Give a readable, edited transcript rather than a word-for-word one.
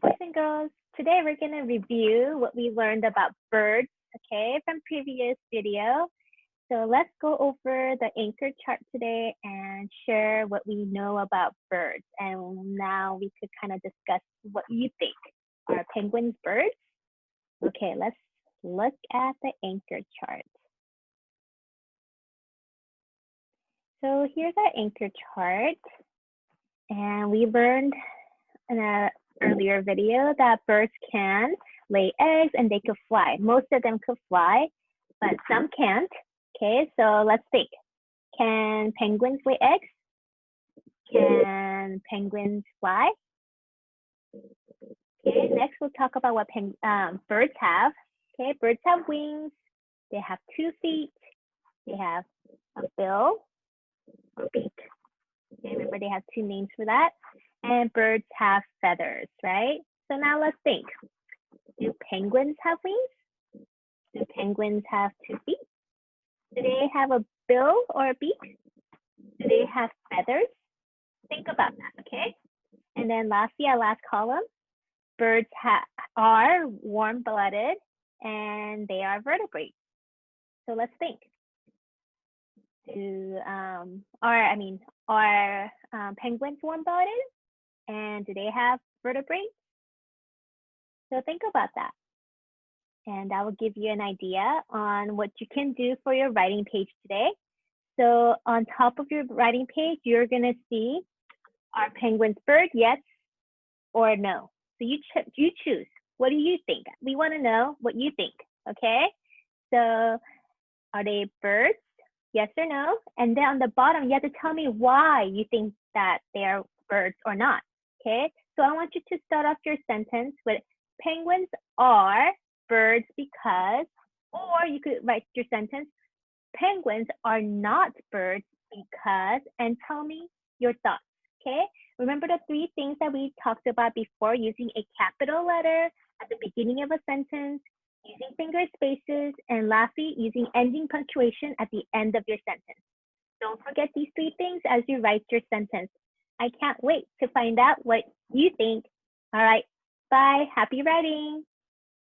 boys and girls. Today we're going to review what we learned about birds, okay, from previous video. So let's go over the anchor chart today and share what we know about birds. And now we could kind of discuss what you think. Are penguins birds? Okay, let's look at the anchor chart. So here's our anchor chart. And we learned in an earlier video that birds can lay eggs and they could fly. Most of them could fly, but some can't. Okay, so let's think. Can penguins lay eggs? Can penguins fly? Okay, next we'll talk about what birds have. Okay, birds have wings. They have 2 feet. They have a bill or beak. Okay, remember they have 2 names for that. And birds have feathers, right? So now let's think. Do penguins have wings? Do penguins have 2 feet? Do they have a bill or a beak? Do they have feathers? Think about that, okay? And then lastly, our last column, birds are warm-blooded and they are vertebrates. So let's think. Are penguins warm-blooded? And do they have vertebrates? So think about that. And that will give you an idea on what you can do for your writing page today. So on top of your writing page, you're going to see, are penguins birds, yes or no? So you choose. What do you think? We want to know what you think, okay? So are they birds, yes or no? And then on the bottom, you have to tell me why you think that they are birds or not, okay? So I want you to start off your sentence with penguins are birds because, or you could write your sentence, penguins are not birds because, and tell me your thoughts, okay? Remember the 3 things that we talked about before, using a capital letter at the beginning of a sentence, using finger spaces, and lastly, using ending punctuation at the end of your sentence. Don't forget these 3 things as you write your sentence. I can't wait to find out what you think. All right, bye, happy writing.